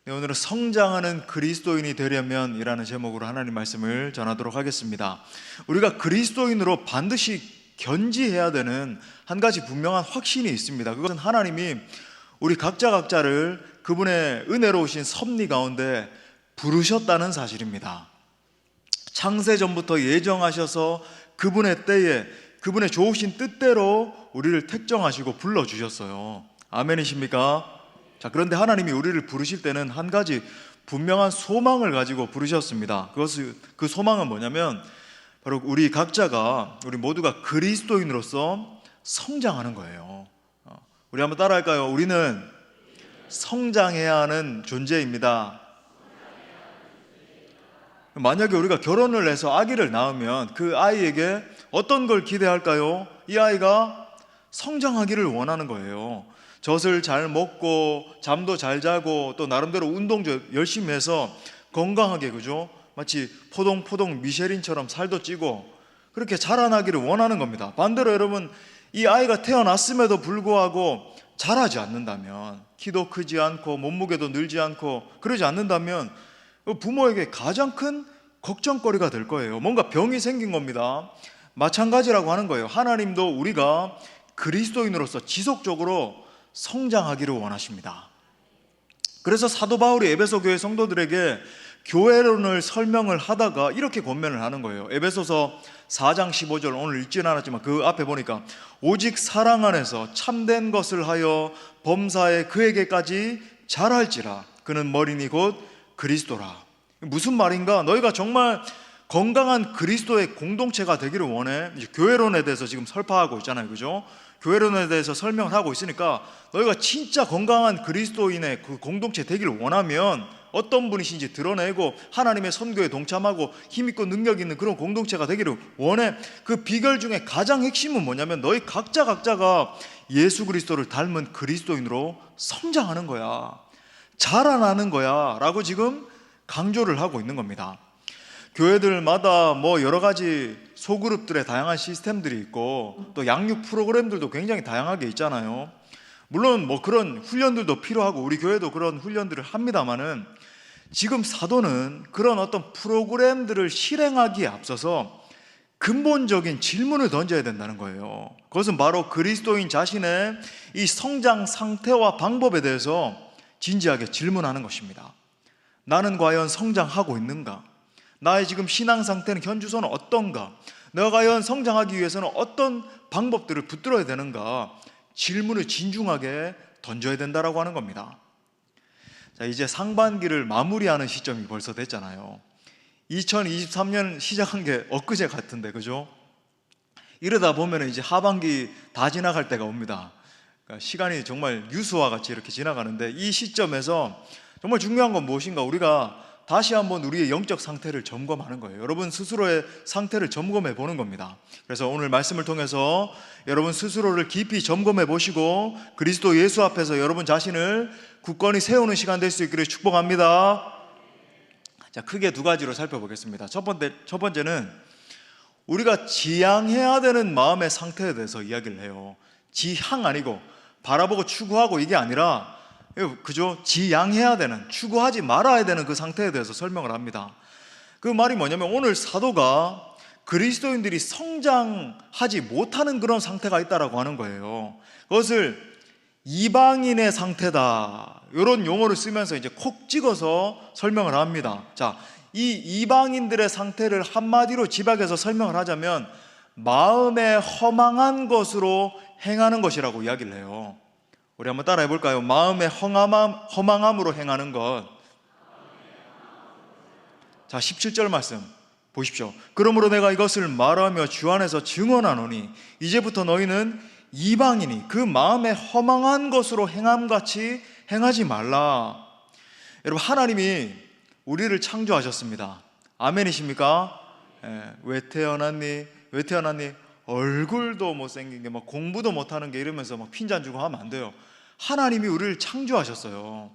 네, 오늘은 성장하는 그리스도인이 되려면 이라는 제목으로 하나님 말씀을 전하도록 하겠습니다. 우리가 그리스도인으로 반드시 견지해야 되는 한 가지 분명한 확신이 있습니다. 그것은 하나님이 우리 각자를 그분의 은혜로우신 섭리 가운데 부르셨다는 사실입니다. 창세전부터 예정하셔서 그분의 때에 그분의 좋으신 뜻대로 우리를 택정하시고 불러주셨어요. 아멘이십니까? 자, 그런데 하나님이 우리를 부르실 때는 한 가지 분명한 소망을 가지고 부르셨습니다. 그 소망은 뭐냐면 바로 우리 모두가 그리스도인으로서 성장하는 거예요. 우리 한번 따라할까요? 우리는 성장해야 하는 존재입니다. 만약에 우리가 결혼을 해서 아기를 낳으면 그 아이에게 어떤 걸 기대할까요? 이 아이가 성장하기를 원하는 거예요. 젖을 잘 먹고 잠도 잘 자고 또 나름대로 운동도 열심히 해서 건강하게, 그죠? 마치 포동포동 미쉐린처럼 살도 찌고 그렇게 자라나기를 원하는 겁니다. 반대로 여러분, 이 아이가 태어났음에도 불구하고 자라지 않는다면, 키도 크지 않고 몸무게도 늘지 않고 그러지 않는다면 부모에게 가장 큰 걱정거리가 될 거예요. 뭔가 병이 생긴 겁니다. 마찬가지라고 하는 거예요. 하나님도 우리가 그리스도인으로서 지속적으로 성장하기를 원하십니다. 그래서 사도 바울이 에베소 교회 성도들에게 교회론을 설명을 하다가 이렇게 권면을 하는 거예요. 에베소서 4장 15절, 오늘 읽지는 않았지만 그 앞에 보니까 오직 사랑 안에서 참된 것을 하여 범사에 그에게까지 자랄지라 그는 머리니 곧 그리스도라. 무슨 말인가? 너희가 정말 건강한 그리스도의 공동체가 되기를 원해. 이제 교회론에 대해서 지금 설파하고 있잖아요, 그죠? 교회론에 대해서 설명을 하고 있으니까 너희가 진짜 건강한 그리스도인의 그 공동체 되기를 원하면 어떤 분이신지 드러내고 하나님의 선교에 동참하고 힘있고 능력 있는 그런 공동체가 되기를 원해. 그 비결 중에 가장 핵심은 뭐냐면 너희 각자가 예수 그리스도를 닮은 그리스도인으로 성장하는 거야, 자라나는 거야 라고 지금 강조를 하고 있는 겁니다. 교회들마다 여러 가지 소그룹들의 다양한 시스템들이 있고 또 양육 프로그램들도 굉장히 다양하게 있잖아요. 물론 그런 훈련들도 필요하고 우리 교회도 그런 훈련들을 합니다만은 지금 사도는 그런 어떤 프로그램들을 실행하기에 앞서서 근본적인 질문을 던져야 된다는 거예요. 그것은 바로 그리스도인 자신의 이 성장 상태와 방법에 대해서 진지하게 질문하는 것입니다. 나는 과연 성장하고 있는가? 나의 지금 신앙 상태는 현주소는 어떤가? 내가 과연 성장하기 위해서는 어떤 방법들을 붙들어야 되는가? 질문을 진중하게 던져야 된다라고 하는 겁니다. 자, 이제 상반기를 마무리하는 시점이 벌써 됐잖아요. 2023년 시작한 게 엊그제 같은데, 그죠? 이러다 보면 이제 하반기 다 지나갈 때가 옵니다. 그러니까 시간이 정말 유수와 같이 이렇게 지나가는데 이 시점에서 정말 중요한 건 무엇인가? 우리가 다시 한번 우리의 영적 상태를 점검하는 거예요. 여러분 스스로의 상태를 점검해 보는 겁니다. 그래서 오늘 말씀을 통해서 여러분 스스로를 깊이 점검해 보시고 그리스도 예수 앞에서 여러분 자신을 굳건히 세우는 시간 될 수 있기를 축복합니다. 자, 크게 두 가지로 살펴보겠습니다. 첫 번째는 우리가 지향해야 되는 마음의 상태에 대해서 이야기를 해요. 지향 아니고 바라보고 추구하고 이게 아니라, 그죠? 지향해야 되는, 추구하지 말아야 되는 그 상태에 대해서 설명을 합니다. 그 말이 뭐냐면 오늘 사도가 그리스도인들이 성장하지 못하는 그런 상태가 있다라고 하는 거예요. 그것을 이방인의 상태다, 이런 용어를 쓰면서 이제 콕 찍어서 설명을 합니다. 자, 이 이방인들의 상태를 한마디로 집약해서 설명을 하자면 마음에 허망한 것으로 행하는 것이라고 이야기를 해요. 우리 한번 따라해 볼까요? 마음의 허망함으로 행하는 것. 자, 17절 말씀 보십시오. 그러므로 내가 이것을 말하며 주 안에서 증언하노니 이제부터 너희는 이방인이 그 마음에 허망한 것으로 행함같이 행하지 말라. 여러분, 하나님이 우리를 창조하셨습니다. 아멘이십니까? 왜 태어났니? 왜 태어났니? 얼굴도 못생긴 게 공부도 못하는 게 이러면서 핀잔 주고 하면 안 돼요. 하나님이 우리를 창조하셨어요.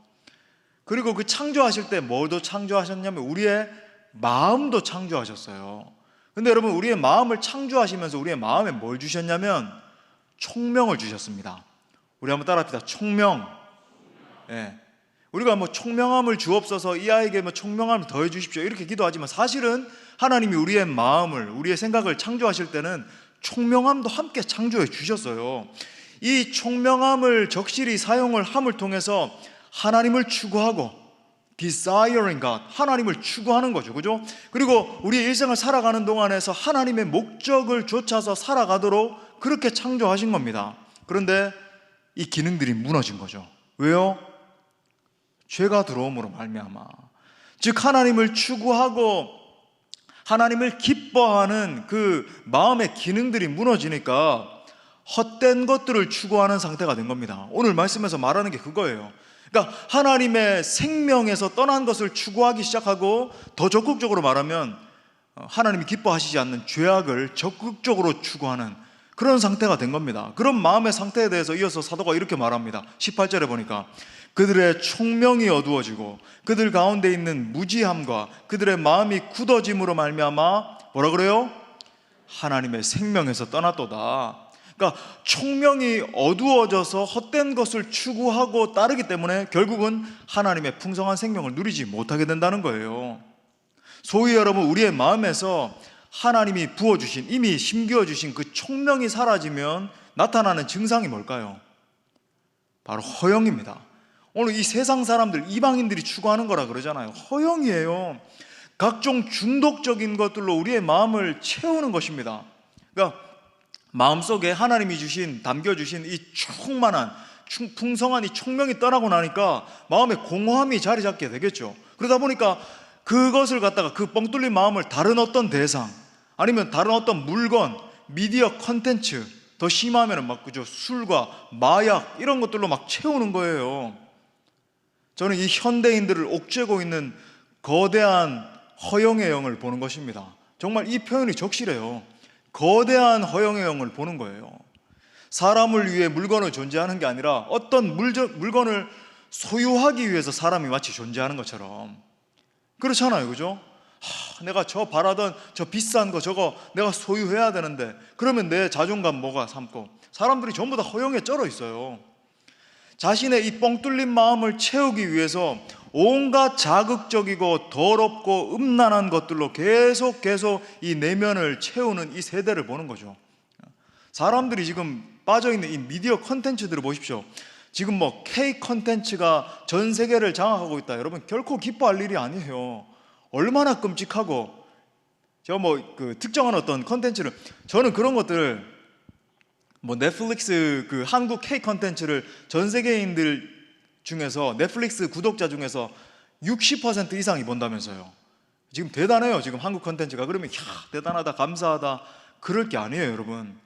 그리고 그 창조하실 때 뭐도 창조하셨냐면 우리의 마음도 창조하셨어요. 근데 여러분, 우리의 마음을 창조하시면서 우리의 마음에 뭘 주셨냐면 총명을 주셨습니다. 우리 한번 따라합시다. 총명. 예. 우리가 뭐 총명함을 주옵소서, 이 아이에게 뭐 총명함을 더해 주십시오 이렇게 기도하지만 사실은 하나님이 우리의 마음을, 우리의 생각을 창조하실 때는 총명함도 함께 창조해 주셨어요. 이 총명함을 적실히 사용을 함을 통해서 하나님을 추구하고, desiring God, 하나님을 추구하는 거죠. 그죠? 그리고 우리의 일생을 살아가는 동안에서 하나님의 목적을 좇아서 살아가도록 그렇게 창조하신 겁니다. 그런데 이 기능들이 무너진 거죠. 왜요? 죄가 들어옴으로 말미암아. 즉 하나님을 추구하고 하나님을 기뻐하는 그 마음의 기능들이 무너지니까 헛된 것들을 추구하는 상태가 된 겁니다. 오늘 말씀에서 말하는 게 그거예요. 그러니까 하나님의 생명에서 떠난 것을 추구하기 시작하고, 더 적극적으로 말하면 하나님이 기뻐하시지 않는 죄악을 적극적으로 추구하는 그런 상태가 된 겁니다. 그런 마음의 상태에 대해서 이어서 사도가 이렇게 말합니다. 18절에 보니까 그들의 총명이 어두워지고 그들 가운데 있는 무지함과 그들의 마음이 굳어짐으로 말미암아 뭐라 그래요? 하나님의 생명에서 떠났도다. 그러니까 총명이 어두워져서 헛된 것을 추구하고 따르기 때문에 결국은 하나님의 풍성한 생명을 누리지 못하게 된다는 거예요. 소위 여러분, 우리의 마음에서 하나님이 부어주신, 이미 심겨주신 그 총명이 사라지면 나타나는 증상이 뭘까요? 바로 허영입니다. 오늘 이 세상 사람들, 이방인들이 추구하는 거라 그러잖아요. 허영이에요. 각종 중독적인 것들로 우리의 마음을 채우는 것입니다. 그러니까 마음속에 하나님이 주신, 담겨주신 이 충만한, 풍성한 이 총명이 떠나고 나니까 마음에 공허함이 자리 잡게 되겠죠. 그러다 보니까 그것을 갖다가, 그 뻥 뚫린 마음을 다른 어떤 대상, 아니면 다른 어떤 물건, 미디어 컨텐츠, 더 심하면은 막 그죠, 술과 마약 이런 것들로 막 채우는 거예요. 저는 이 현대인들을 옥죄고 있는 거대한 허영의 영을 보는 것입니다. 정말 이 표현이 적실해요. 거대한 허영의 영을 보는 거예요. 사람을 위해 물건을 존재하는 게 아니라 어떤 물건을 소유하기 위해서 사람이 마치 존재하는 것처럼. 그렇잖아요, 그죠? 내가 저 바라던 저 비싼 거 저거 내가 소유해야 되는데, 그러면 내 자존감 뭐가 삼고. 사람들이 전부 다 허영에 쩔어 있어요. 자신의 이 뻥 뚫린 마음을 채우기 위해서 온갖 자극적이고 더럽고 음란한 것들로 계속 이 내면을 채우는 이 세대를 보는 거죠. 사람들이 지금 빠져있는 이 미디어 컨텐츠들을 보십시오. 지금 뭐 K 컨텐츠가 전 세계를 장악하고 있다. 여러분, 결코 기뻐할 일이 아니에요. 얼마나 끔찍하고. 제가 뭐 그 특정한 어떤 컨텐츠를, 저는 그런 것들을 뭐 넷플릭스 그 한국 K 컨텐츠를 전 세계인들 중에서, 넷플릭스 구독자 중에서 60% 이상이 본다면서요. 지금 대단해요, 지금 한국 컨텐츠가. 그러면 대단하다, 감사하다, 그럴 게 아니에요, 여러분.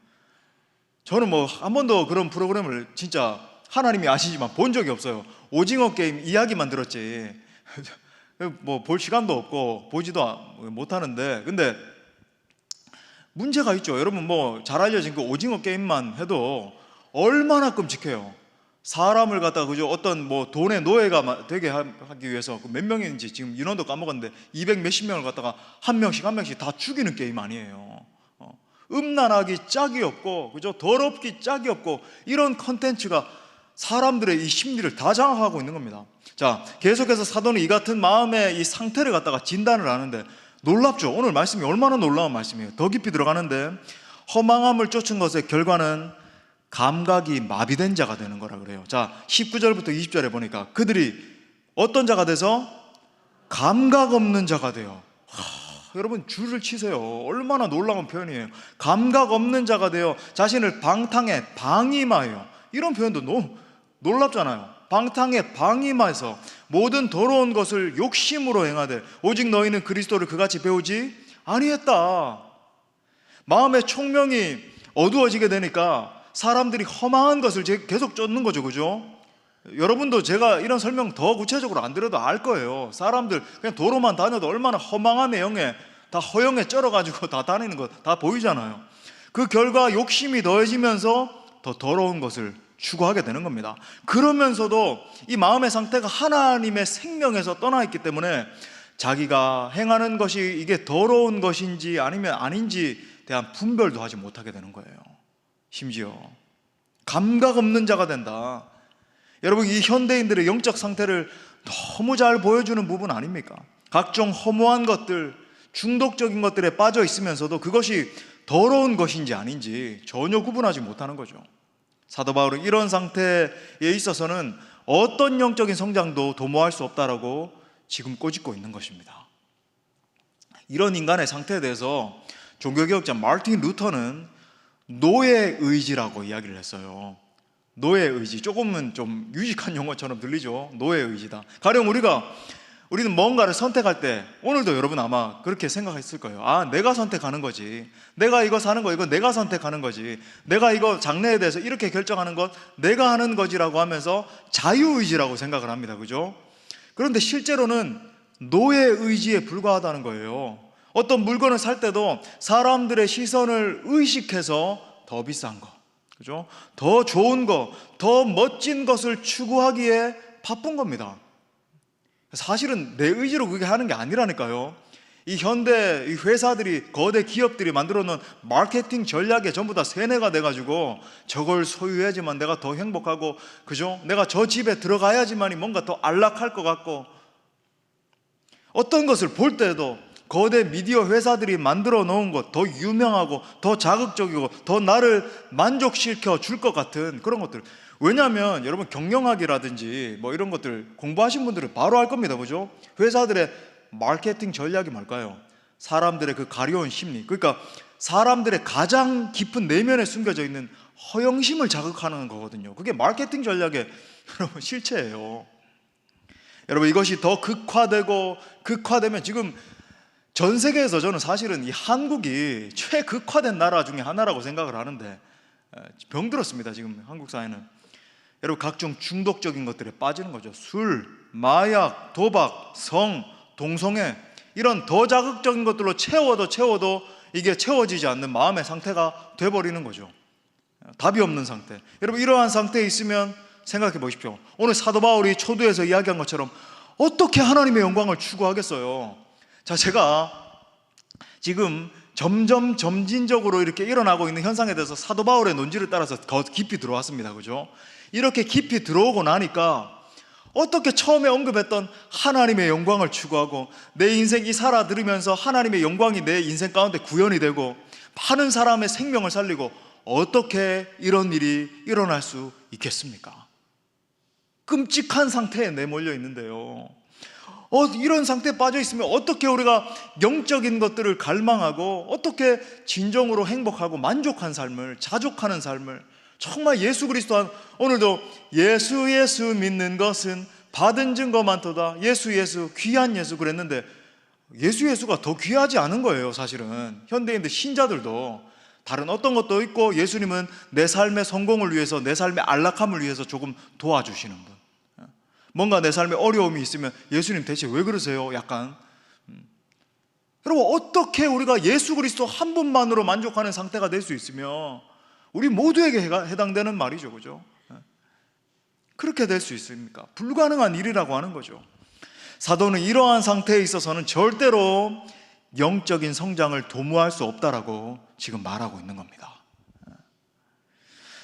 저는 뭐 한 번도 그런 프로그램을 진짜 하나님이 아시지만 본 적이 없어요. 오징어 게임 이야기만 들었지 뭐 볼 시간도 없고 보지도 못하는데, 근데 문제가 있죠. 여러분, 뭐 잘 알려진 그 오징어 게임만 해도 얼마나 끔찍해요. 사람을 갖다가 그죠, 어떤 뭐 돈의 노예가 되게 하기 위해서 몇 명인지 지금 인원도 까먹었는데 200 몇십 명을 갖다가 한 명씩 다 죽이는 게임 아니에요. 음란하기 짝이 없고, 그죠, 더럽기 짝이 없고, 이런 컨텐츠가 사람들의 이 심리를 다 장악하고 있는 겁니다. 자, 계속해서 사도는 이 같은 마음의 이 상태를 갖다가 진단을 하는데, 놀랍죠. 오늘 말씀이 얼마나 놀라운 말씀이에요. 더 깊이 들어가는데, 허망함을 쫓은 것의 결과는 감각이 마비된 자가 되는 거라 그래요. 자, 19절부터 20절에 보니까 그들이 어떤 자가 돼서 감각 없는 자가 돼요. 여러분, 줄을 치세요. 얼마나 놀라운 표현이에요. 감각 없는 자가 되어 자신을 방탕에 방임하여. 이런 표현도 너무 놀랍잖아요. 방탕에 방임해서 모든 더러운 것을 욕심으로 행하되 오직 너희는 그리스도를 그같이 배우지 아니했다. 마음의 총명이 어두워지게 되니까 사람들이 허망한 것을 계속 쫓는 거죠, 그죠? 여러분도 제가 이런 설명 더 구체적으로 안 드려도 알 거예요. 사람들 그냥 도로만 다녀도 얼마나 허망함의 영에, 다 허영에 쩔어가지고 다 다니는 거 다 보이잖아요. 그 결과 욕심이 더해지면서 더 더러운 것을 추구하게 되는 겁니다. 그러면서도 이 마음의 상태가 하나님의 생명에서 떠나 있기 때문에 자기가 행하는 것이 이게 더러운 것인지 아니면 아닌지 대한 분별도 하지 못하게 되는 거예요. 심지어 감각 없는 자가 된다. 여러분, 이 현대인들의 영적 상태를 너무 잘 보여주는 부분 아닙니까? 각종 허무한 것들, 중독적인 것들에 빠져 있으면서도 그것이 더러운 것인지 아닌지 전혀 구분하지 못하는 거죠. 사도 바울은 이런 상태에 있어서는 어떤 영적인 성장도 도모할 수 없다라고 지금 꼬집고 있는 것입니다. 이런 인간의 상태에 대해서 종교개혁자 마르틴 루터는 노예 의지라고 이야기를 했어요. 노예 의지, 조금은 좀 유식한 용어처럼 들리죠. 노예 의지다. 가령 우리는 뭔가를 선택할 때, 오늘도 여러분 아마 그렇게 생각했을 거예요. 아, 내가 선택하는 거지. 내가 이거 사는 거, 이거 내가 선택하는 거지. 내가 이거 장래에 대해서 이렇게 결정하는 것 내가 하는 거지라고 하면서 자유의지라고 생각을 합니다. 그죠? 그런데 실제로는 노예 의지에 불과하다는 거예요. 어떤 물건을 살 때도 사람들의 시선을 의식해서 더 비싼 거, 그죠? 더 좋은 거, 더 멋진 것을 추구하기에 바쁜 겁니다. 사실은 내 의지로 그게 하는 게 아니라니까요. 이 현대 이 회사들이, 거대 기업들이 만들어 놓은 마케팅 전략에 전부 다 세뇌가 돼가지고 저걸 소유해야지만 내가 더 행복하고, 그죠? 내가 저 집에 들어가야지만이 뭔가 더 안락할 것 같고, 어떤 것을 볼 때도 거대 미디어 회사들이 만들어 놓은 것, 더 유명하고 더 자극적이고 더 나를 만족시켜 줄 것 같은 그런 것들. 왜냐하면 여러분 경영학이라든지 뭐 이런 것들 공부하신 분들은 바로 알 겁니다. 그죠? 회사들의 마케팅 전략이 뭘까요? 사람들의 그 가려운 심리, 그러니까 사람들의 가장 깊은 내면에 숨겨져 있는 허영심을 자극하는 거거든요. 그게 마케팅 전략의 여러분 실체예요. 여러분 이것이 더 극화되면 지금 전 세계에서 저는 사실은 이 한국이 최극화된 나라 중에 하나라고 생각을 하는데, 병들었습니다 지금 한국 사회는. 여러분 각종 중독적인 것들에 빠지는 거죠. 술, 마약, 도박, 성, 동성애, 이런 더 자극적인 것들로 채워도 이게 채워지지 않는 마음의 상태가 돼버리는 거죠. 답이 없는 상태. 여러분 이러한 상태에 있으면 생각해 보십시오. 오늘 사도 바울이 초두에서 이야기한 것처럼 어떻게 하나님의 영광을 추구하겠어요? 자, 제가 지금 점진적으로 이렇게 일어나고 있는 현상에 대해서 사도 바울의 논지를 따라서 더 깊이 들어왔습니다. 그죠? 이렇게 깊이 들어오고 나니까 어떻게 처음에 언급했던 하나님의 영광을 추구하고 내 인생이 살아들으면서 하나님의 영광이 내 인생 가운데 구현이 되고 많은 사람의 생명을 살리고 어떻게 이런 일이 일어날 수 있겠습니까? 끔찍한 상태에 내몰려 있는데요. 이런 상태에 빠져 있으면 어떻게 우리가 영적인 것들을 갈망하고 어떻게 진정으로 행복하고 만족한 삶을, 자족하는 삶을, 정말 예수 그리스도 한, 오늘도 예수 믿는 것은 받은 증거 많도다. 예수 귀한 예수 그랬는데 예수가 더 귀하지 않은 거예요. 사실은 현대인들 신자들도 다른 어떤 것도 있고, 예수님은 내 삶의 성공을 위해서, 내 삶의 안락함을 위해서 조금 도와주시는 분. 뭔가 내 삶에 어려움이 있으면 예수님 대체 왜 그러세요? 약간. 여러분 어떻게 우리가 예수 그리스도 한 분만으로 만족하는 상태가 될 수 있으며 우리 모두에게 해당되는 말이죠. 그죠? 그렇게 될 수 있습니까? 불가능한 일이라고 하는 거죠. 사도는 이러한 상태에 있어서는 절대로 영적인 성장을 도모할 수 없다라고 지금 말하고 있는 겁니다.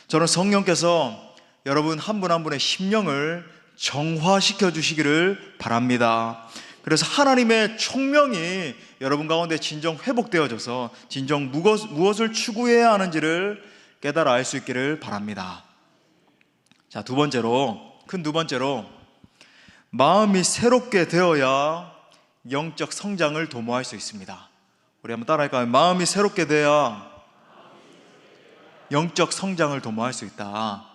저는 성령께서 여러분 한 분 한 분의 심령을 정화시켜 주시기를 바랍니다. 그래서 하나님의 총명이 여러분 가운데 진정 회복되어져서 진정 무엇을 추구해야 하는지를 깨달아 알 수 있기를 바랍니다. 자, 큰 두 번째로 마음이 새롭게 되어야 영적 성장을 도모할 수 있습니다. 우리 한번 따라할까요? 마음이 새롭게 돼야 영적 성장을 도모할 수 있다.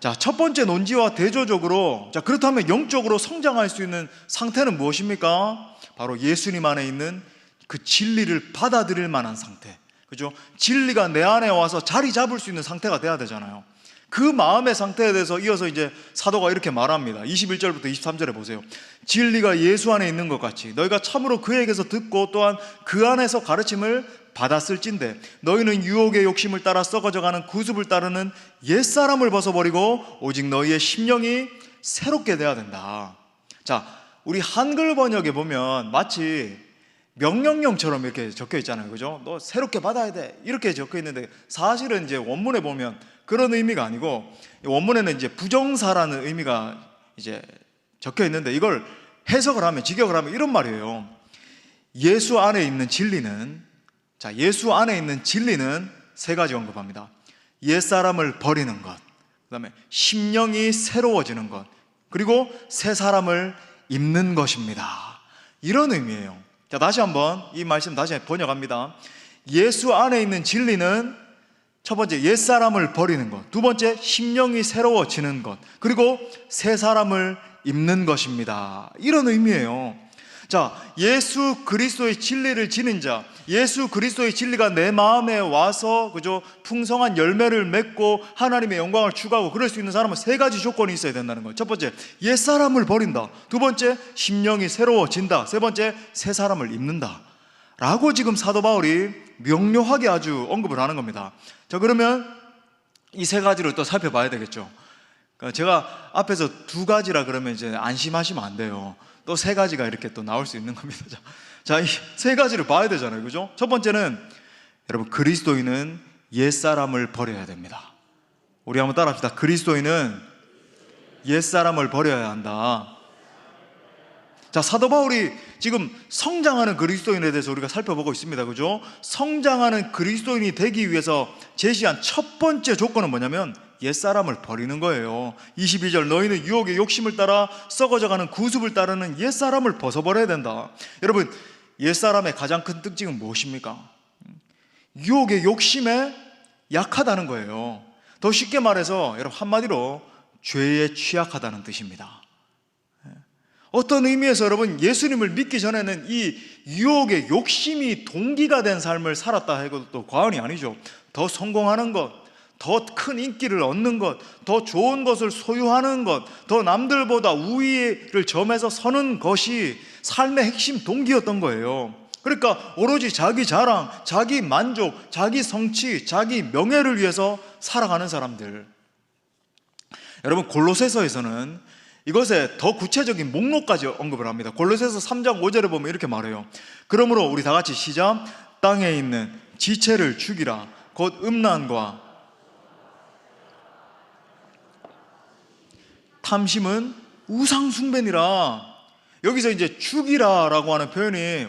자, 첫 번째 논지와 대조적으로, 자, 그렇다면 영적으로 성장할 수 있는 상태는 무엇입니까? 바로 예수님 안에 있는 그 진리를 받아들일 만한 상태. 그죠? 진리가 내 안에 와서 자리 잡을 수 있는 상태가 돼야 되잖아요. 그 마음의 상태에 대해서 이어서 이제 사도가 이렇게 말합니다. 21절부터 23절에 보세요. 진리가 예수 안에 있는 것 같이 너희가 참으로 그에게서 듣고 또한 그 안에서 가르침을 받았을진데 너희는 유혹의 욕심을 따라 썩어져가는 구습을 따르는 옛사람을 벗어버리고 오직 너희의 심령이 새롭게 돼야 된다. 자, 우리 한글 번역에 보면 마치 명령형처럼 이렇게 적혀 있잖아요. 그죠? 너 새롭게 받아야 돼. 이렇게 적혀 있는데 사실은 이제 원문에 보면 그런 의미가 아니고 원문에는 이제 부정사라는 의미가 이제 적혀 있는데 이걸 해석을 하면, 직역을 하면 이런 말이에요. 예수 안에 있는 진리는, 자, 예수 안에 있는 진리는 세 가지 언급합니다. 옛사람을 버리는 것, 그 다음에 심령이 새로워지는 것, 그리고 새 사람을 입는 것입니다. 이런 의미예요. 자, 다시 한번 이 말씀 다시 번역합니다. 예수 안에 있는 진리는 첫 번째 옛사람을 버리는 것, 두 번째 심령이 새로워지는 것, 그리고 새 사람을 입는 것입니다. 이런 의미예요. 자, 예수 그리스도의 진리를 지닌 자, 예수 그리스도의 진리가 내 마음에 와서 그죠, 풍성한 열매를 맺고 하나님의 영광을 추구하고 그럴 수 있는 사람은 세 가지 조건이 있어야 된다는 거예요. 첫 번째, 옛사람을 버린다. 두 번째, 심령이 새로워진다. 세 번째, 새 사람을 입는다 라고 지금 사도 바울이 명료하게 아주 언급을 하는 겁니다. 자, 그러면 이 세 가지를 또 살펴봐야 되겠죠. 그러니까 제가 앞에서 두 가지라 그러면 이제 안심하시면 안 돼요. 또 세 가지가 이렇게 또 나올 수 있는 겁니다. 자, 이 세 가지를 봐야 되잖아요. 그죠? 첫 번째는 여러분, 그리스도인은 옛사람을 버려야 됩니다. 우리 한번 따라 합시다. 그리스도인은 옛사람을 버려야 한다. 자, 사도 바울이 지금 성장하는 그리스도인에 대해서 우리가 살펴보고 있습니다. 그죠? 성장하는 그리스도인이 되기 위해서 제시한 첫 번째 조건은 뭐냐면 옛사람을 버리는 거예요. 22절, 너희는 유혹의 욕심을 따라 썩어져가는 구습을 따르는 옛사람을 벗어버려야 된다. 여러분, 옛사람의 가장 큰 특징은 무엇입니까? 유혹의 욕심에 약하다는 거예요. 더 쉽게 말해서 여러분, 한마디로 죄에 취약하다는 뜻입니다. 어떤 의미에서 여러분, 예수님을 믿기 전에는 이 유혹의 욕심이 동기가 된 삶을 살았다 해도 과언이 아니죠. 더 성공하는 것, 더 큰 인기를 얻는 것, 더 좋은 것을 소유하는 것, 더 남들보다 우위를 점해서 서는 것이 삶의 핵심 동기였던 거예요. 그러니까 오로지 자기 자랑, 자기 만족, 자기 성취, 자기 명예를 위해서 살아가는 사람들. 여러분, 골로새서에서는 이것에 더 구체적인 목록까지 언급을 합니다. 골로새서 3장 5절에 보면 이렇게 말해요. 그러므로 우리 다 같이 시작. 땅에 있는 지체를 죽이라. 곧 음란과 탐심은 우상숭배니라. 여기서 이제 죽이라라고 하는 표현이,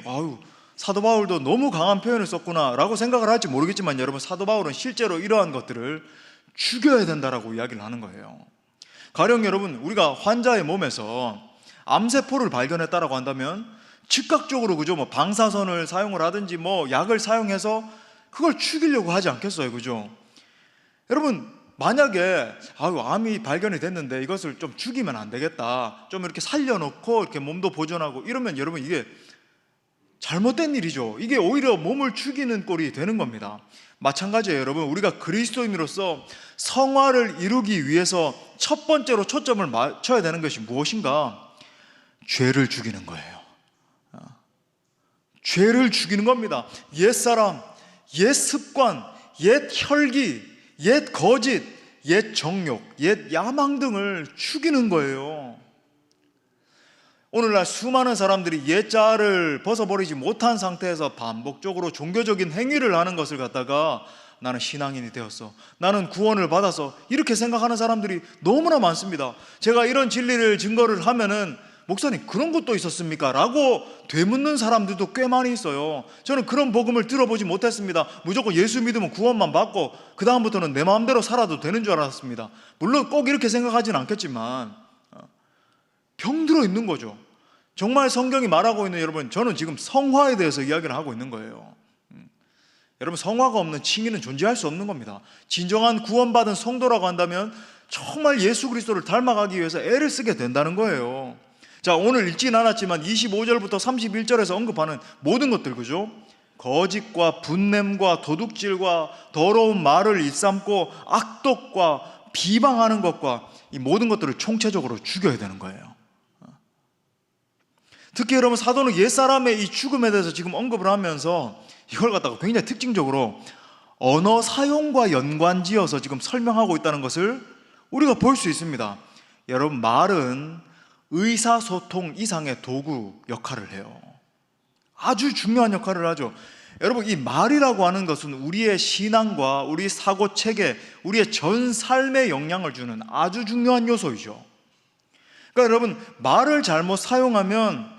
사도 바울도 너무 강한 표현을 썼구나 라고 생각을 할지 모르겠지만, 여러분, 사도 바울은 실제로 이러한 것들을 죽여야 된다라고 이야기를 하는 거예요. 가령 여러분, 우리가 환자의 몸에서 암세포를 발견했다라고 한다면 즉각적으로, 그죠, 뭐 방사선을 사용을 하든지 뭐 약을 사용해서 그걸 죽이려고 하지 않겠어요, 그죠? 여러분, 만약에 암이 발견이 됐는데 이것을 좀 죽이면 안 되겠다, 좀 이렇게 살려놓고 이렇게 몸도 보존하고 이러면 여러분, 이게 잘못된 일이죠. 이게 오히려 몸을 죽이는 꼴이 되는 겁니다. 마찬가지예요, 여러분. 우리가 그리스도인으로서 성화를 이루기 위해서 첫 번째로 초점을 맞춰야 되는 것이 무엇인가? 죄를 죽이는 거예요. 죄를 죽이는 겁니다. 옛사람, 옛 습관, 옛 혈기, 옛 거짓, 옛 정욕, 옛 야망 등을 죽이는 거예요. 오늘날 수많은 사람들이 옛자를 벗어버리지 못한 상태에서 반복적으로 종교적인 행위를 하는 것을 갖다가 나는 신앙인이 되었어, 나는 구원을 받아서, 이렇게 생각하는 사람들이 너무나 많습니다. 제가 이런 진리를 증거를 하면은, 목사님 그런 것도 있었습니까? 라고 되묻는 사람들도 꽤 많이 있어요. 저는 그런 복음을 들어보지 못했습니다. 무조건 예수 믿으면 구원만 받고 그 다음부터는 내 마음대로 살아도 되는 줄 알았습니다. 물론 꼭 이렇게 생각하지는 않겠지만 병들어 있는 거죠. 정말 성경이 말하고 있는, 여러분, 저는 지금 성화에 대해서 이야기를 하고 있는 거예요. 여러분, 성화가 없는 칭의는 존재할 수 없는 겁니다. 진정한 구원받은 성도라고 한다면 정말 예수 그리스도를 닮아가기 위해서 애를 쓰게 된다는 거예요. 자, 오늘 읽진 않았지만 25절부터 31절에서 언급하는 모든 것들, 그죠? 거짓과 분냄과 도둑질과 더러운 말을 일삼고 악독과 비방하는 것과 이 모든 것들을 총체적으로 죽여야 되는 거예요. 특히 여러분, 사도는 옛사람의 이 죽음에 대해서 지금 언급을 하면서 이걸 갖다가 굉장히 특징적으로 언어 사용과 연관지어서 지금 설명하고 있다는 것을 우리가 볼 수 있습니다. 여러분, 말은 의사소통 이상의 도구 역할을 해요. 아주 중요한 역할을 하죠. 여러분, 이 말이라고 하는 것은 우리의 신앙과 우리 사고체계, 우리의 전 삶에 영향을 주는 아주 중요한 요소이죠. 그러니까 여러분, 말을 잘못 사용하면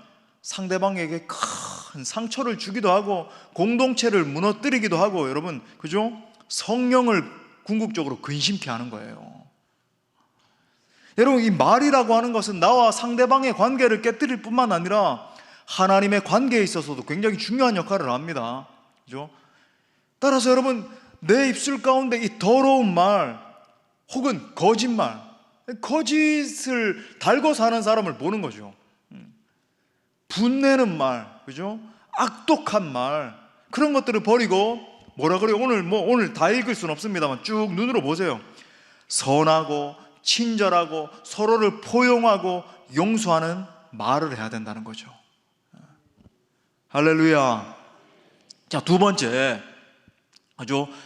상대방에게 큰 상처를 주기도 하고 공동체를 무너뜨리기도 하고, 여러분, 그죠? 성령을 궁극적으로 근심케 하는 거예요. 여러분, 이 말이라고 하는 것은 나와 상대방의 관계를 깨뜨릴 뿐만 아니라 하나님의 관계에 있어서도 굉장히 중요한 역할을 합니다. 그죠? 따라서 여러분, 내 입술 가운데 이 더러운 말 혹은 거짓말, 거짓을 달고 사는 사람을 보는 거죠. 분내는 말, 그죠? 악독한 말, 그런 것들을 버리고, 뭐라 그래요? 오늘 다 읽을 수는 없습니다만 쭉 눈으로 보세요. 선하고 친절하고 서로를 포용하고 용서하는 말을 해야 된다는 거죠. 할렐루야. 자, 두 번째,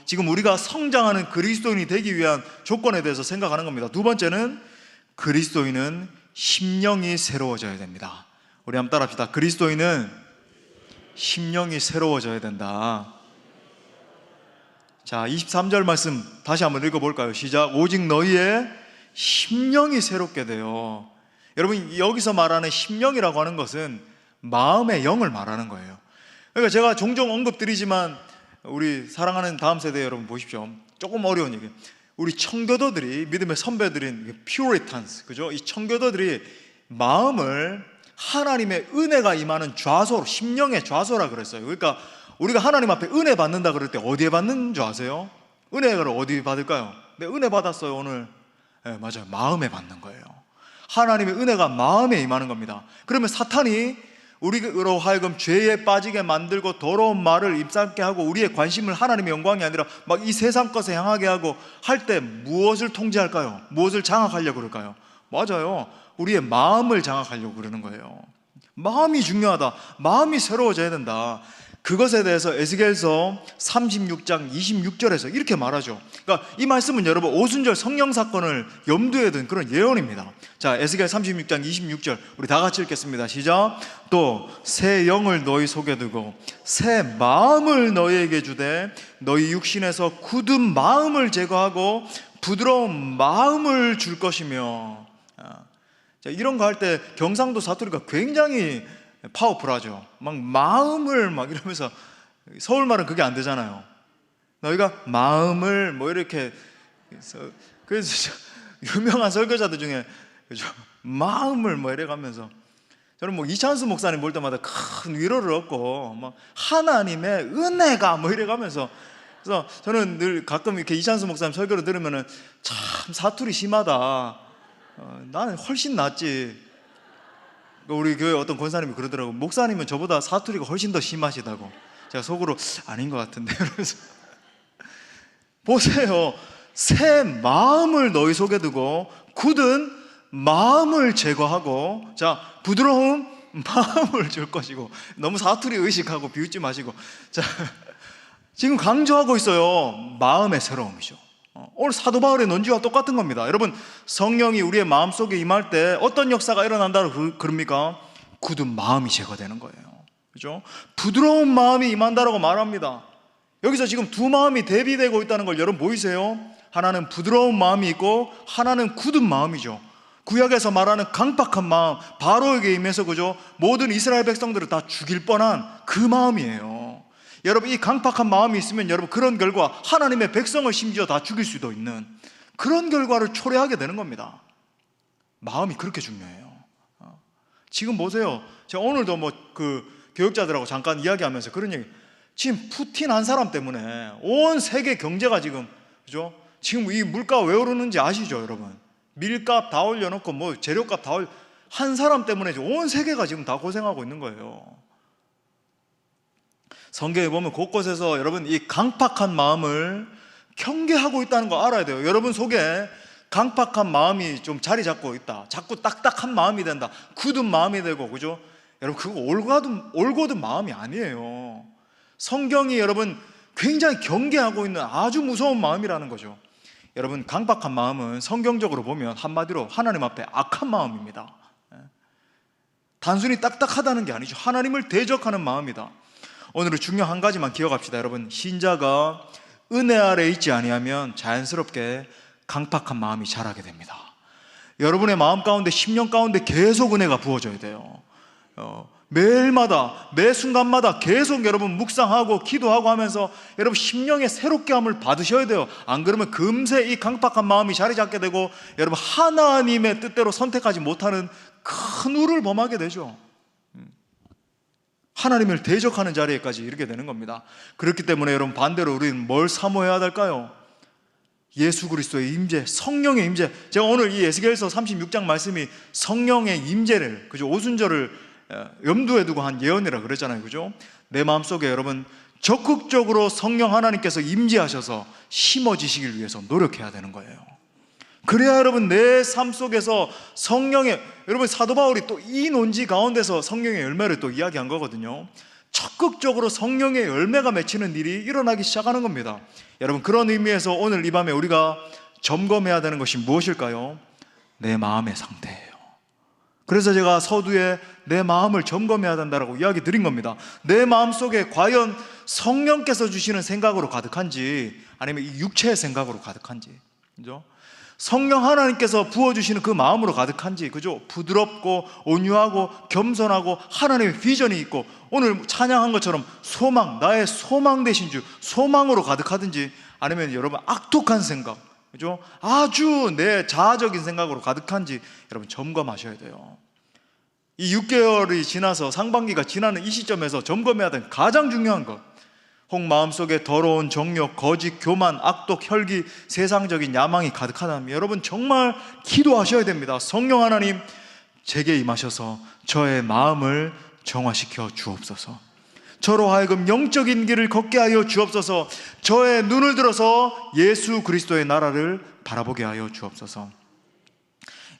지금 우리가 성장하는 그리스도인이 되기 위한 조건에 대해서 생각하는 겁니다. 두 번째는 그리스도인은 심령이 새로워져야 됩니다. 우리 한번 따라합시다. 그리스도인은 심령이 새로워져야 된다. 자, 23절 말씀 다시 한번 읽어볼까요? 시작. 오직 너희의 심령이 새롭게 되어. 여러분, 여기서 말하는 심령이라고 하는 것은 마음의 영을 말하는 거예요. 그러니까 제가 종종 언급드리지만 우리 사랑하는 다음 세대 여러분 보십시오. 조금 어려운 얘기. 우리 청교도들이, 믿음의 선배들인 퓨리탄스, 그죠? 이 청교도들이 마음을 하나님의 은혜가 임하는 좌소로, 심령의 좌소라 그랬어요. 그러니까 우리가 하나님 앞에 은혜 받는다 그럴 때 어디에 받는 줄 아세요? 은혜를 어디 받을까요? 네, 은혜 받았어요 오늘. 네, 맞아요. 마음에 받는 거예요. 하나님의 은혜가 마음에 임하는 겁니다. 그러면 사탄이 우리로 하여금 죄에 빠지게 만들고 더러운 말을 입삼게 하고 우리의 관심을 하나님의 영광이 아니라 막 이 세상 것에 향하게 하고 할 때 무엇을 통제할까요? 무엇을 장악하려고 그럴까요? 맞아요. 우리의 마음을 장악하려고 그러는 거예요. 마음이 중요하다. 마음이 새로워져야 된다. 그것에 대해서 에스겔서 36장 26절에서 이렇게 말하죠. 그러니까 이 말씀은 여러분 오순절 성령 사건을 염두에 둔 그런 예언입니다. 자, 에스겔 36장 26절 우리 다 같이 읽겠습니다. 시작. 또 새 영을 너희 속에 두고 새 마음을 너희에게 주되 너희 육신에서 굳은 마음을 제거하고 부드러운 마음을 줄 것이며. 자, 이런 거 할 때 경상도 사투리가 굉장히 파워풀하죠. 막 마음을 막 이러면서, 서울말은 그게 안 되잖아요. 너희가 마음을 뭐 이렇게, 그래서 유명한 설교자들 중에 그죠? 마음을 뭐 이래 가면서, 저는 뭐 이찬수 목사님 볼 때마다 큰 위로를 얻고 막 하나님의 은혜가 뭐 이래 가면서, 그래서 저는 늘 가끔 이렇게 이찬수 목사님 설교를 들으면은 참 사투리 심하다. 나는 훨씬 낫지. 우리 교회 어떤 권사님이 그러더라고. 목사님은 저보다 사투리가 훨씬 더 심하시다고. 제가 속으로 아닌 것 같은데. 그래서 보세요. 새 마음을 너희 속에 두고 굳은 마음을 제거하고, 자, 부드러운 마음을 줄 것이고. 너무 사투리 의식하고 비웃지 마시고. 자, 지금 강조하고 있어요. 마음의 새로움이죠. 오늘 사도 바울의 논지와 똑같은 겁니다. 여러분, 성령이 우리의 마음속에 임할 때 어떤 역사가 일어난다고 그럽니까? 굳은 마음이 제거되는 거예요. 그죠? 부드러운 마음이 임한다라고 말합니다. 여기서 지금 두 마음이 대비되고 있다는 걸 여러분 보이세요? 하나는 부드러운 마음이 있고 하나는 굳은 마음이죠. 구약에서 말하는 강팍한 마음, 바로에게 임해서, 그죠? 모든 이스라엘 백성들을 다 죽일 뻔한 그 마음이에요. 여러분, 이 강팍한 마음이 있으면 여러분 그런 결과, 하나님의 백성을 심지어 다 죽일 수도 있는 그런 결과를 초래하게 되는 겁니다. 마음이 그렇게 중요해요. 지금 보세요. 제가 오늘도 뭐 그 교육자들하고 잠깐 이야기하면서 그런 얘기, 지금 푸틴 한 사람 때문에 온 세계 경제가 지금, 그죠? 지금 이 물가가 왜 오르는지 아시죠, 여러분? 밀값 다 올려놓고 뭐 재료값 다 한 사람 때문에 온 세계가 지금 다 고생하고 있는 거예요. 성경에 보면 곳곳에서 여러분 이 강팍한 마음을 경계하고 있다는 거 알아야 돼요. 여러분 속에 강팍한 마음이 좀 자리 잡고 있다. 자꾸 딱딱한 마음이 된다. 굳은 마음이 되고, 그죠? 여러분 그거 올곧은 마음이 아니에요. 성경이 여러분 굉장히 경계하고 있는 아주 무서운 마음이라는 거죠. 여러분, 강팍한 마음은 성경적으로 보면 한마디로 하나님 앞에 악한 마음입니다. 단순히 딱딱하다는 게 아니죠. 하나님을 대적하는 마음이다. 오늘은 중요한 한 가지만 기억합시다. 여러분, 신자가 은혜 아래 있지 아니하면 자연스럽게 강팍한 마음이 자라게 됩니다. 여러분의 마음 가운데, 심령 가운데 계속 은혜가 부어져야 돼요. 매일마다, 매 순간마다 계속 여러분 묵상하고 기도하고 하면서 여러분 심령의 새롭게 함을 받으셔야 돼요. 안 그러면 금세 이 강팍한 마음이 자리 잡게 되고 여러분 하나님의 뜻대로 선택하지 못하는 큰 우를 범하게 되죠. 하나님을 대적하는 자리에까지 이르게 되는 겁니다. 그렇기 때문에 여러분 반대로 우리는 뭘 사모해야 될까요? 예수 그리스도의 임재, 성령의 임재. 제가 오늘 이 에스겔서 36장 말씀이 성령의 임재를, 그죠? 오순절을 염두에 두고 한 예언이라 그랬잖아요, 그죠? 내 마음속에 여러분 적극적으로 성령 하나님께서 임재하셔서 심어지시길 위해서 노력해야 되는 거예요. 그래야 여러분 내 삶 속에서 성령의, 여러분 사도 바울이 또 이 논지 가운데서 성령의 열매를 또 이야기한 거거든요. 적극적으로 성령의 열매가 맺히는 일이 일어나기 시작하는 겁니다. 여러분 그런 의미에서 오늘 이 밤에 우리가 점검해야 되는 것이 무엇일까요? 내 마음의 상태예요. 그래서 제가 서두에 내 마음을 점검해야 된다고 이야기 드린 겁니다. 내 마음 속에 과연 성령께서 주시는 생각으로 가득한지 아니면 이 육체의 생각으로 가득한지, 그죠? 성령 하나님께서 부어주시는 그 마음으로 가득한지, 그죠? 부드럽고 온유하고 겸손하고 하나님의 비전이 있고 오늘 찬양한 것처럼 소망, 나의 소망 되신 주, 소망으로 가득하든지 아니면 여러분 악독한 생각, 그죠? 아주 내 자아적인 생각으로 가득한지 여러분 점검하셔야 돼요. 이 6개월이 지나서 상반기가 지나는 이 시점에서 점검해야 되는 가장 중요한 것, 혹 마음속에 더러운 정욕, 거짓, 교만, 악독, 혈기, 세상적인 야망이 가득하다면 여러분 정말 기도하셔야 됩니다. 성령 하나님 제게 임하셔서 저의 마음을 정화시켜 주옵소서. 저로 하여금 영적인 길을 걷게 하여 주옵소서. 저의 눈을 들어서 예수 그리스도의 나라를 바라보게 하여 주옵소서.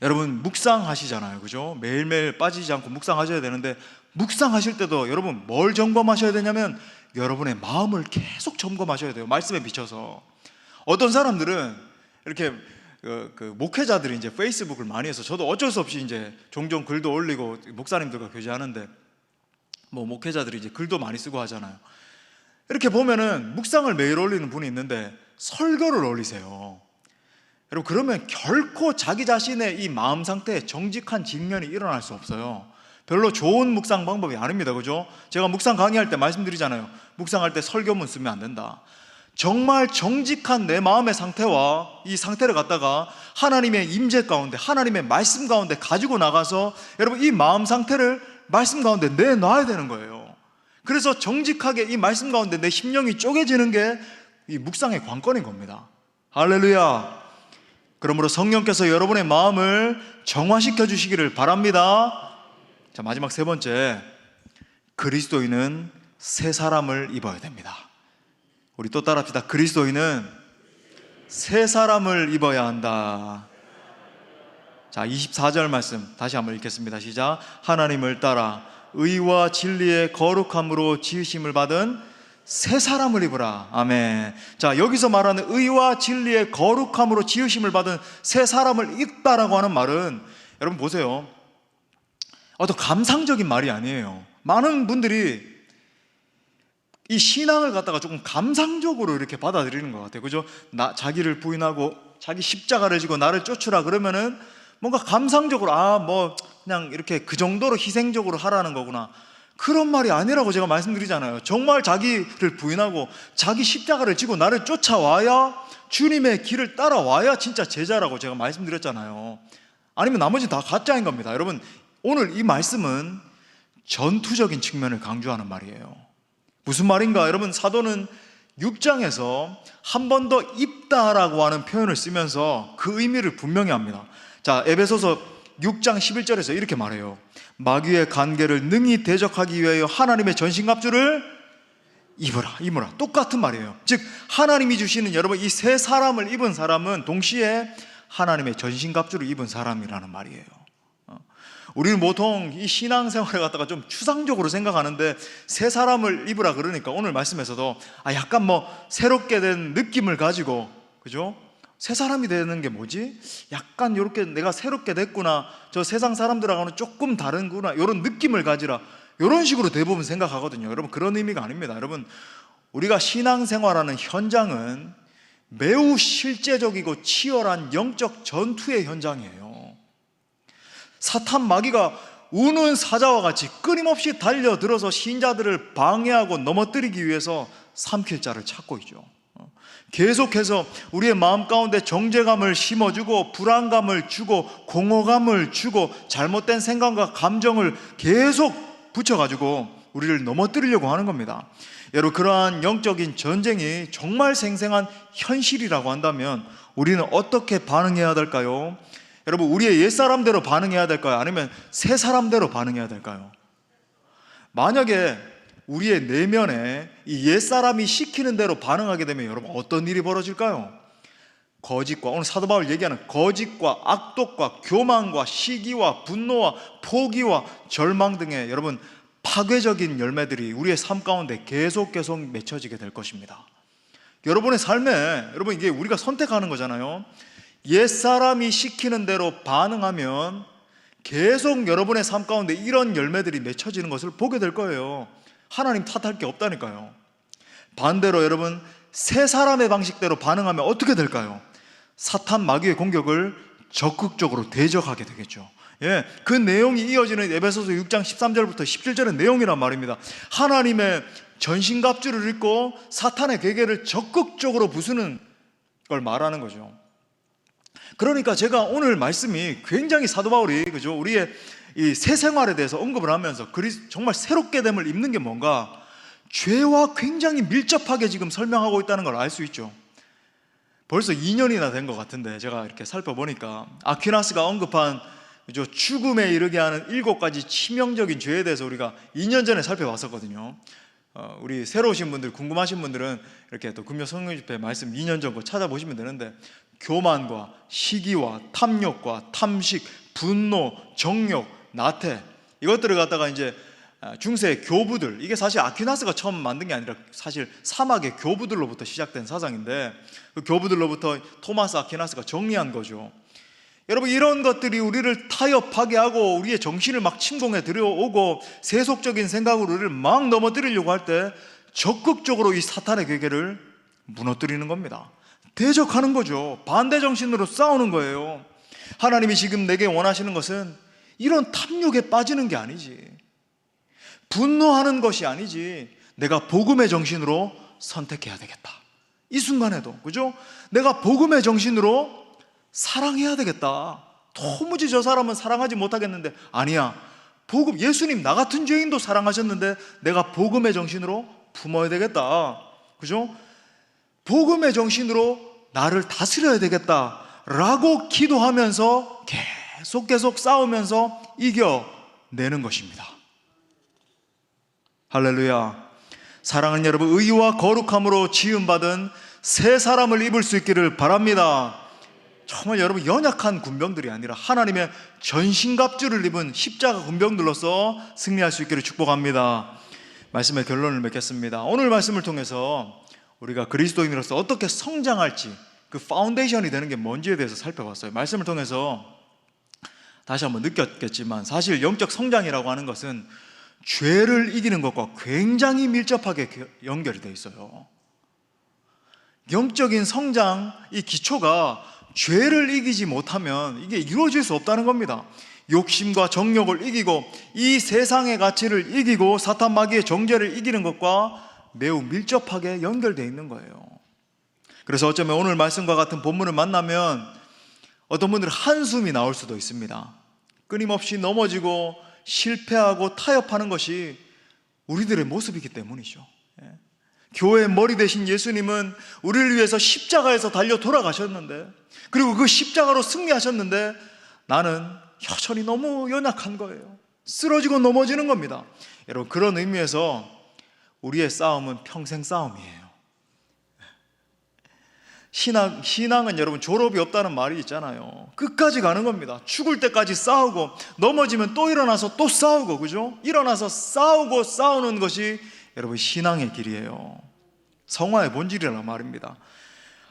여러분 묵상하시잖아요, 그죠? 매일매일 빠지지 않고 묵상하셔야 되는데 묵상하실 때도 여러분 뭘 점검하셔야 되냐면 여러분의 마음을 계속 점검하셔야 돼요. 말씀에 비춰서. 어떤 사람들은 이렇게 목회자들이 이제 페이스북을 많이 해서 저도 어쩔 수 없이 이제 종종 글도 올리고 목사님들과 교제하는데 뭐 목회자들이 이제 글도 많이 쓰고 하잖아요. 이렇게 보면은 묵상을 매일 올리는 분이 있는데 설교를 올리세요. 여러분 그러면 결코 자기 자신의 이 마음 상태에 정직한 직면이 일어날 수 없어요. 별로 좋은 묵상 방법이 아닙니다, 그죠? 제가 묵상 강의할 때 말씀드리잖아요. 묵상할 때 설교문 쓰면 안 된다. 정말 정직한 내 마음의 상태와 이 상태를 갖다가 하나님의 임재 가운데, 하나님의 말씀 가운데 가지고 나가서 여러분 이 마음 상태를 말씀 가운데 내놔야 되는 거예요. 그래서 정직하게 이 말씀 가운데 내 심령이 쪼개지는 게 이 묵상의 관건인 겁니다. 할렐루야. 그러므로 성령께서 여러분의 마음을 정화시켜 주시기를 바랍니다. 자, 마지막 세 번째, 그리스도인은 새 사람을 입어야 됩니다. 우리 또 따라합시다. 그리스도인은 새 사람을 입어야 한다. 자, 24절 말씀 다시 한번 읽겠습니다. 시작. 하나님을 따라 의와 진리의 거룩함으로 지으심을 받은 새 사람을 입으라. 아멘. 자, 여기서 말하는 의와 진리의 거룩함으로 지으심을 받은 새 사람을 입다라고 하는 말은 여러분 보세요, 어떤 감상적인 말이 아니에요. 많은 분들이 이 신앙을 갖다가 조금 감상적으로 이렇게 받아들이는 것 같아요, 그죠? 자기를 부인하고 자기 십자가를 지고 나를 쫓으라 그러면은 뭔가 감상적으로 뭐 그냥 이렇게 그 정도로 희생적으로 하라는 거구나, 그런 말이 아니라고 제가 말씀드리잖아요. 정말 자기를 부인하고 자기 십자가를 지고 나를 쫓아와야, 주님의 길을 따라와야 진짜 제자라고 제가 말씀드렸잖아요. 아니면 나머지는 다 가짜인 겁니다. 여러분 오늘 이 말씀은 전투적인 측면을 강조하는 말이에요. 무슨 말인가? 여러분 사도는 6장에서 한 번 더 입다라고 하는 표현을 쓰면서 그 의미를 분명히 합니다. 자, 에베소서 6장 11절에서 이렇게 말해요. 마귀의 관계를 능히 대적하기 위하여 하나님의 전신갑주를 입으라. 똑같은 말이에요. 즉 하나님이 주시는 여러분 이 새 사람을 입은 사람은 동시에 하나님의 전신갑주를 입은 사람이라는 말이에요. 우리는 보통 이 신앙생활을 갖다가 좀 추상적으로 생각하는데 새 사람을 입으라 그러니까 오늘 말씀에서도 약간 뭐 새롭게 된 느낌을 가지고, 그죠? 새 사람이 되는 게 뭐지? 약간 이렇게 내가 새롭게 됐구나, 저 세상 사람들하고는 조금 다른구나, 이런 느낌을 가지라, 이런 식으로 대부분 생각하거든요. 여러분 그런 의미가 아닙니다. 여러분 우리가 신앙생활하는 현장은 매우 실제적이고 치열한 영적 전투의 현장이에요. 사탄 마귀가 우는 사자와 같이 끊임없이 달려들어서 신자들을 방해하고 넘어뜨리기 위해서 삼킬 자를 찾고 있죠. 계속해서 우리의 마음 가운데 정죄감을 심어주고 불안감을 주고 공허감을 주고 잘못된 생각과 감정을 계속 붙여가지고 우리를 넘어뜨리려고 하는 겁니다. 여러분, 그러한 영적인 전쟁이 정말 생생한 현실이라고 한다면 우리는 어떻게 반응해야 될까요? 여러분, 우리의 옛사람대로 반응해야 될까요? 아니면 새 사람대로 반응해야 될까요? 만약에 우리의 내면에 이 옛사람이 시키는 대로 반응하게 되면 여러분 어떤 일이 벌어질까요? 거짓과, 오늘 사도 바울 얘기하는 거짓과 악독과 교만과 시기와 분노와 포기와 절망 등의 여러분 파괴적인 열매들이 우리의 삶 가운데 계속 맺혀지게 될 것입니다. 여러분의 삶에, 여러분 이게 우리가 선택하는 거잖아요. 옛사람이 시키는 대로 반응하면 계속 여러분의 삶 가운데 이런 열매들이 맺혀지는 것을 보게 될 거예요. 하나님 탓할 게 없다니까요. 반대로 여러분, 새 사람의 방식대로 반응하면 어떻게 될까요? 사탄 마귀의 공격을 적극적으로 대적하게 되겠죠. 예, 그 내용이 이어지는 에베소서 6장 13절부터 17절의 내용이란 말입니다. 하나님의 전신갑주를 입고 사탄의 괴계를 적극적으로 부수는 걸 말하는 거죠. 그러니까 제가 오늘 말씀이 굉장히 사도 바울이, 그죠, 우리의 이 새 생활에 대해서 언급을 하면서 정말 새롭게 됨을 입는 게 뭔가, 죄와 굉장히 밀접하게 지금 설명하고 있다는 걸 알 수 있죠. 벌써 2년이나 된 것 같은데 제가 이렇게 살펴보니까 아퀴나스가 언급한, 그죠, 죽음에 이르게 하는 7가지 치명적인 죄에 대해서 우리가 2년 전에 살펴봤었거든요. 우리 새로 오신 분들, 궁금하신 분들은 이렇게 또 금요 성령집회 말씀 2년 전 거 찾아보시면 되는데, 교만과 시기와 탐욕과 탐식, 분노, 정욕, 나태, 이것들을 갖다가 이제 중세 교부들, 이게 사실 아퀴나스가 처음 만든 게 아니라 사실 사막의 교부들로부터 시작된 사상인데, 그 교부들로부터 토마스 아퀴나스가 정리한 거죠. 여러분, 이런 것들이 우리를 타협하게 하고 우리의 정신을 막 침공해 들여오고 세속적인 생각으로 우리를 막 넘어뜨리려고 할 때 적극적으로 이 사탄의 괴계를 무너뜨리는 겁니다. 대적하는 거죠. 반대 정신으로 싸우는 거예요. 하나님이 지금 내게 원하시는 것은 이런 탐욕에 빠지는 게 아니지, 분노하는 것이 아니지, 내가 복음의 정신으로 선택해야 되겠다. 이 순간에도, 그죠? 내가 복음의 정신으로 사랑해야 되겠다. 도무지 저 사람은 사랑하지 못하겠는데, 아니야, 복음, 예수님 나 같은 죄인도 사랑하셨는데 내가 복음의 정신으로 품어야 되겠다. 그죠? 복음의 정신으로 나를 다스려야 되겠다 라고 기도하면서 계속 싸우면서 이겨내는 것입니다. 할렐루야. 사랑하는 여러분, 의와 거룩함으로 지음받은 새 사람을 입을 수 있기를 바랍니다. 정말 여러분, 연약한 군병들이 아니라 하나님의 전신갑주를 입은 십자가 군병들로서 승리할 수 있기를 축복합니다. 말씀의 결론을 맺겠습니다. 오늘 말씀을 통해서 우리가 그리스도인으로서 어떻게 성장할지, 그 파운데이션이 되는 게 뭔지에 대해서 살펴봤어요. 말씀을 통해서 다시 한번 느꼈겠지만, 사실 영적 성장이라고 하는 것은 죄를 이기는 것과 굉장히 밀접하게 연결이 되어 있어요. 영적인 성장, 이 기초가 죄를 이기지 못하면 이게 이루어질 수 없다는 겁니다. 욕심과 정욕을 이기고 이 세상의 가치를 이기고 사탄 마귀의 정죄를 이기는 것과 매우 밀접하게 연결되어 있는 거예요. 그래서 어쩌면 오늘 말씀과 같은 본문을 만나면 어떤 분들은 한숨이 나올 수도 있습니다. 끊임없이 넘어지고 실패하고 타협하는 것이 우리들의 모습이기 때문이죠. 교회의 머리 되신 예수님은 우리를 위해서 십자가에서 달려 돌아가셨는데, 그리고 그 십자가로 승리하셨는데 나는 여전히 너무 연약한 거예요. 쓰러지고 넘어지는 겁니다. 여러분, 그런 의미에서 우리의 싸움은 평생 싸움이에요. 신앙은 여러분 졸업이 없다는 말이 있잖아요. 끝까지 가는 겁니다. 죽을 때까지 싸우고, 넘어지면 또 일어나서 또 싸우고, 그죠? 일어나서 싸우고 싸우는 것이 여러분 신앙의 길이에요. 성화의 본질이란 말입니다.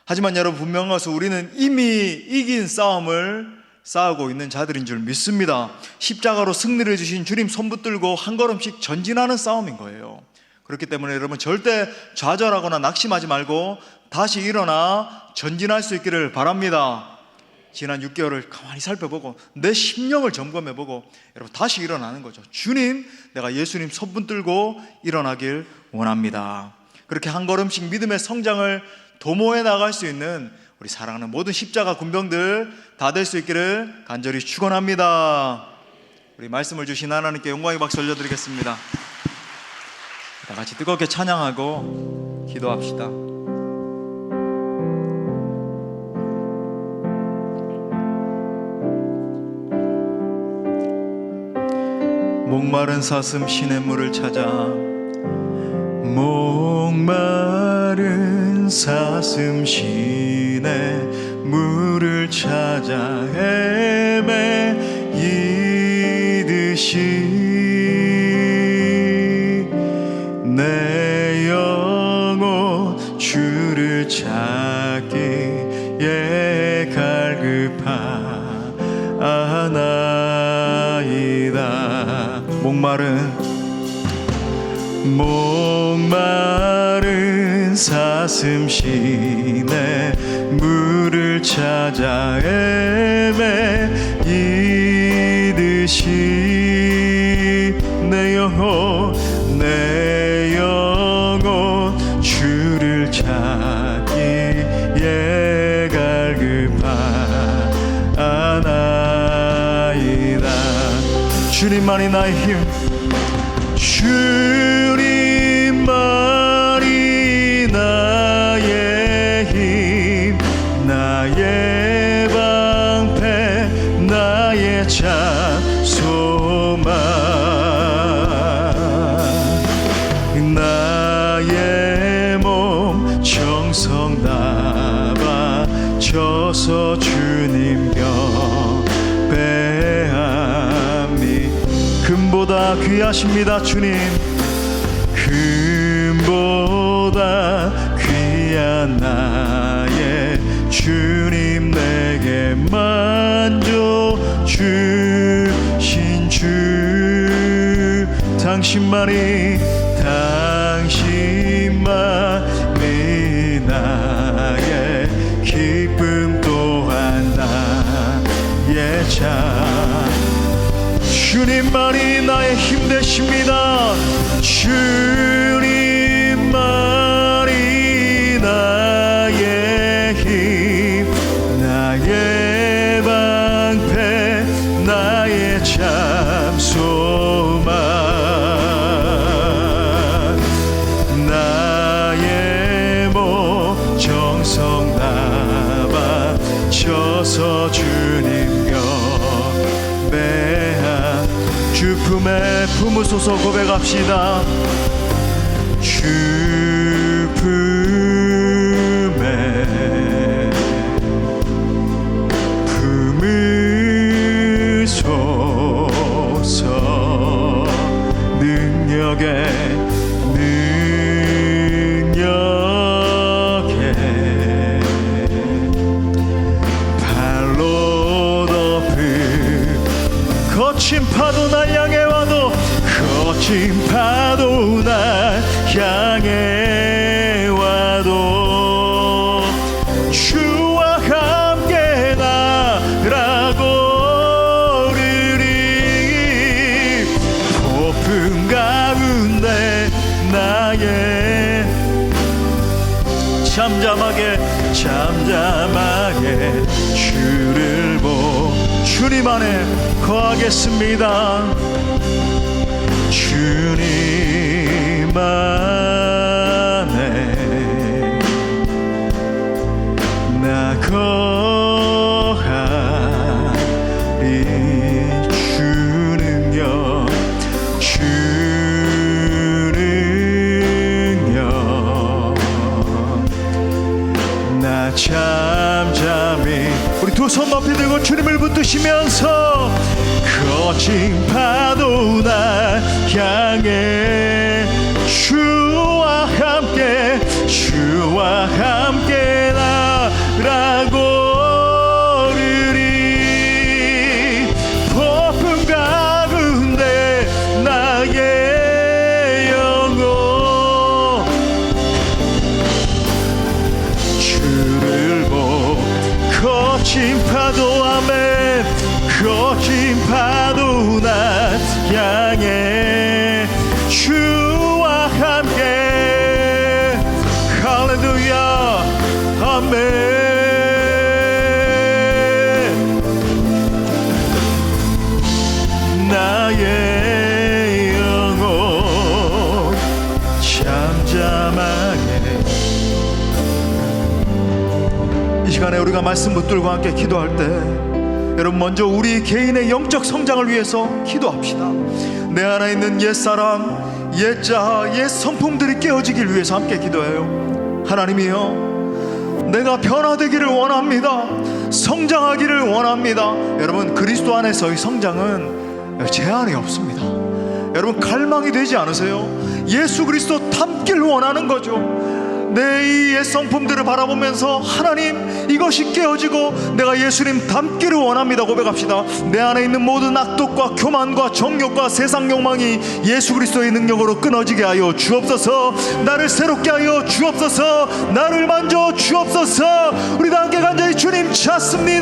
하지만 여러분, 분명한 것은 우리는 이미 이긴 싸움을 싸우고 있는 자들인 줄 믿습니다. 십자가로 승리를 주신 주님 손 붙들고 한 걸음씩 전진하는 싸움인 거예요. 그렇기 때문에 여러분, 절대 좌절하거나 낙심하지 말고 다시 일어나 전진할 수 있기를 바랍니다. 지난 6개월을 가만히 살펴보고 내 심령을 점검해보고 여러분 다시 일어나는 거죠. 주님, 내가 예수님 손 붙들고 일어나길 원합니다. 그렇게 한 걸음씩 믿음의 성장을 도모해 나갈 수 있는 우리 사랑하는 모든 십자가 군병들 다 될 수 있기를 간절히 축원합니다. 우리 말씀을 주신 하나님께 영광의 박수 올려드리겠습니다. 다 같이 뜨겁게 찬양하고 기도합시다. 목마른 사슴 시냇물을 찾아 목마른 사슴 시냇물을 찾아 헤매이듯이 내 영혼 주를 찾기에 갈급하나이다. 목마른 사슴 시냇물을 찾아 헤매이듯이 내 영혼 주를 찾기에 갈급하나이다. 주님만이 나의 힘, 주님만이 나의 힘, 나의 방패, 나의 참 소망, 나의 몸 정성 다 바쳐서 주님 경배함이 금보다 귀하십니다. 주님, 금보다 귀한 나의 주님, 내게 만져 주신 주, 당신만이 나의 기쁨 또한 나의 자, 주님만이 나의 힘 되십니다. 주님만이 나의 힘, 나의 방패, 나의 참 소망, 나의 몸 정성 다 바쳐서 주님 경배함. 주 품에 품으소서 고백합시다. 주 품에 품으소서. 능력에 발로 덮은 거친 파도 날 향해 와도, 거친 파도 날 향해 와도 주와 함께 나라고르리. 폭풍 가운데 나의 잠잠하게 주를 주님 안에 거하겠습니다. 주님 안에 나 거하리. 주는요 나 잠잠히 우리 두 손 높이 들고 주님을 붙드시면서 거친 파도 날 향해 주와 함께 나라고르리. 폭풍 가운데 나의 영혼 주를 거친 파도 주와 함께. 할렐루야. 아멘. 나의 영혼 잠잠하게. 이 시간에 우리가 말씀 붙들고 함께 기도할 때 여러분, 먼저 우리 개인의 영적 성장을 위해서 기도합시다. 내 안에 있는 옛사람, 옛자아, 옛 성품들이 깨어지길 위해서 함께 기도해요. 하나님이여, 내가 변화되기를 원합니다. 성장하기를 원합니다. 여러분, 그리스도 안에서의 성장은 제한이 없습니다. 여러분, 갈망이 되지 않으세요? 예수 그리스도 닮기를 원하는 거죠. 내 이 옛 성품들을 바라보면서 하나님, 이것이 깨어지고 내가 예수님 닮기를 원합니다 고백합시다. 내 안에 있는 모든 악독과 교만과 정욕과 세상 욕망이 예수 그리스도의 능력으로 끊어지게 하여 주옵소서. 나를 새롭게 하여 주옵소서. 나를 만져 주옵소서. 우리 다 함께 간절히 주님 찾습니다.